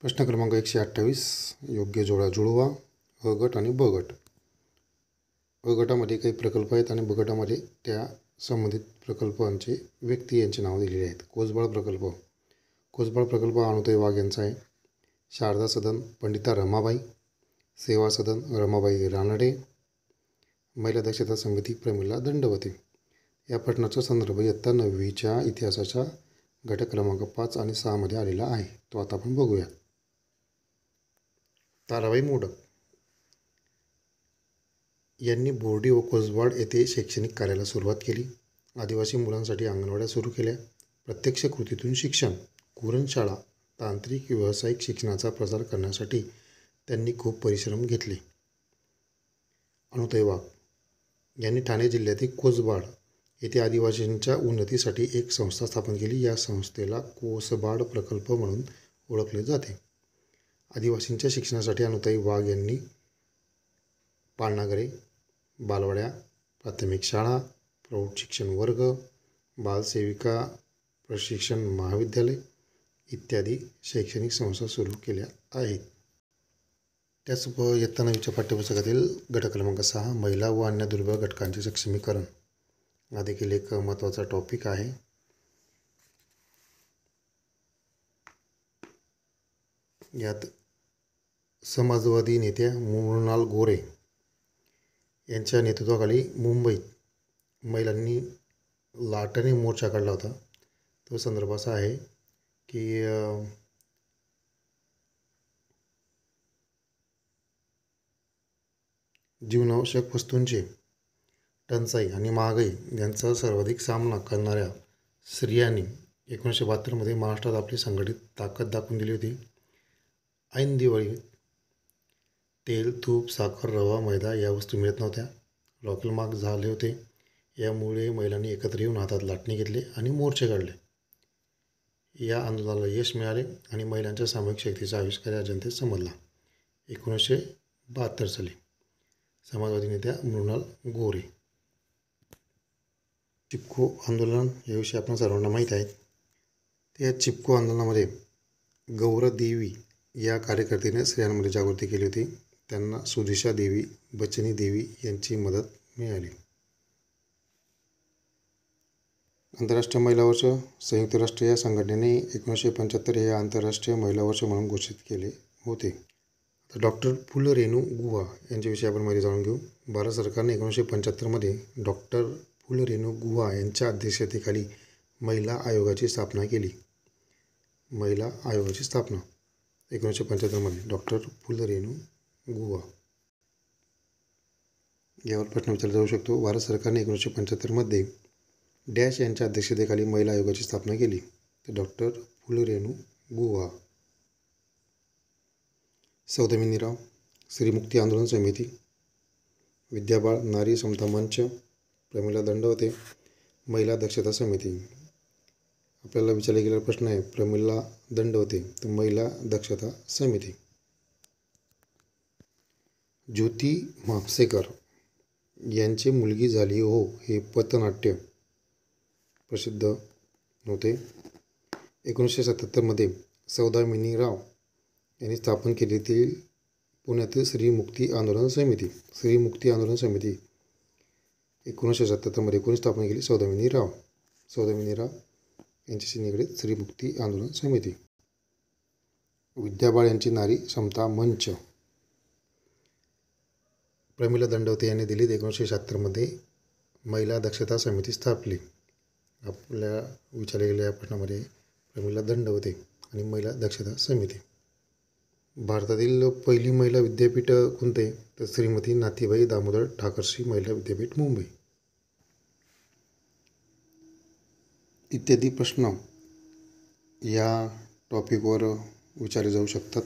प्रश्न क्रमांक 128 योग्य जोडा जुळवा. अ गट आणि ब गट. अ गटामध्ये काही प्रकल्प आहेत आणि ब गटामध्ये त्या संबंधित प्रकल्पांचे व्यक्ती यांचे नाव दिलेले आहेत. कोसबाळ प्रकल्प. कोसबाळ प्रकल्प अनुतय वाघ यांचा आहे. शारदा सदन पंडिता रमाबाई. सेवा सदन रमाबाई रानडे. महिला दक्षता समिती प्रमिला दंडवते. या प्रश्नाचा संदर्भ इयत्ता 9वीच्या इतिहासाच्या घटक क्रमांक 5 आणि 6 मध्ये आलेला आहे. तो आता आपण बघूया. ताराबाई मोडक यांनी बोर्डी व कोसबाळ येथे शैक्षणिक कार्याला सुरुवात केली. आदिवासी मुलांसाठी अंगणवाड्या सुरू केल्या. प्रत्यक्ष कृतीतून शिक्षण, कुरणशाळा, तांत्रिक व्यावसायिक शिक्षणाचा प्रसार करण्यासाठी त्यांनी खूप परिश्रम घेतले. अनुतय वाघ यांनी ठाणे जिल्ह्यातील कोसबाळ येथे आदिवासींच्या उन्नतीसाठी एक संस्था स्थापन केली. या संस्थेला कोसबाळ प्रकल्प म्हणून ओळखले जाते. आदिवासींच्या शिक्षणासाठी अनुतय वाघ यांनी पाळणाघरे, बालवाड्या, प्राथमिक शाळा, प्रौढ शिक्षण वर्ग, बालसेविका प्रशिक्षण महाविद्यालय इत्यादी शैक्षणिक संस्था सुरू केल्या आहेत. त्याच इयत्ता 9वीच्या पाठ्यपुस्तकातील घटक क्रमांक 6 महिला व अन्य दुर्बळ घटकांचे सक्षमीकरण हा देखील एक महत्त्वाचा टॉपिक आहे. यात समाजवादी नेत्या मृणाल गोरे यांच्या नेतृत्वाखाली मुंबईत महिलांनी लाटाने मोर्चा काढला होता. तो संदर्भ असा आहे की जीवनावश्यक वस्तूंची टंचाई आणि महागाई यांचा सर्वाधिक सामना करणाऱ्या स्त्रियांनी 1972 महाराष्ट्रात आपली संघटित ताकद दाखवून दिली होती. ऐन दिवाळी तेल, तूप, साखर, रवा, मैदा या वस्तू मिळत नव्हत्या. रॉकेल महाग झाले होते. यामुळे महिलांनी एकत्र येऊन हातात लाटणे घेतले आणि मोर्चे काढले. या आंदोलनाला यश मिळाले आणि महिलांच्या सामूहिक शक्तीचा आविष्कार या जनतेत समजला. 1972 साली समाजवादी नेत्या मृणाल गोरे. चिपको आंदोलन याविषयी आपण सर्वांना माहीत आहे. त्या चिपको आंदोलनामध्ये गौरदेवी या कार्यकर्त्याने स्त्रियांमध्ये जागृती केली होती. त्यांना सुदिशा देवी, बचनी देवी यांची मदत मिळाली. आंतरराष्ट्रीय महिला वर्ष. संयुक्त राष्ट्र या संघटनेने 1975 हे आंतरराष्ट्रीय महिला वर्ष म्हणून घोषित केले होते. डॉक्टर फुलरेणू गुहा यांच्याविषयी आपण माहिती जाणून घेऊ. भारत सरकारने 1975 डॉक्टर फुलरेणू गुहा यांच्या अध्यक्षतेखाली महिला आयोगाची स्थापना केली. महिला आयोगाची स्थापना 1975 डॉक्टर फुलरेणू गुहा. यावर प्रश्न विचारला जाऊ शकतो. भारत सरकारने 1975 डॅश यांच्या अध्यक्षतेखाली महिला आयोगाची स्थापना केली. तर डॉक्टर फुलरेणू गुहा. सौदामिनीराव, स्त्रीमुक्ती आंदोलन समिती, विद्याबाळ नारी समता मंच, प्रमिला दंडवते, महिला दक्षता समिती. आपल्याला विचारला गेलेला प्रश्न आहे प्रमिला दंडवते तर महिला दक्षता समिती. ज्योती म्हापसेकर यांची मुलगी झाली हो हे पथनाट्य प्रसिद्ध होते. 1977 सौदामिनीराव यांनी स्थापन केलेली पुण्यातील स्त्रीमुक्ती आंदोलन समिती. स्त्रीमुक्ती आंदोलन समिती 1977 कोणी स्थापन केली? सौदामिनीराव. सौदामिनीराव यांच्याशी निगडीत स्त्रीमुक्ती आंदोलन समिती. विद्याबाळ यांची नारी समता मंच. प्रमिला दंडवते यांनी दिल्लीत 1976 महिला दक्षता समिती स्थापली. आपल्या विचारल्या गेलेल्या या प्रश्नामध्ये प्रमिला दंडवते आणि महिला दक्षता समिती. भारतातील पहिली महिला विद्यापीठ कोणते? तर श्रीमती नाथीबाई दामोदर ठाकरसी महिला विद्यापीठ मुंबई. इत्यादी प्रश्न या टॉपिकवर विचारले जाऊ शकतात.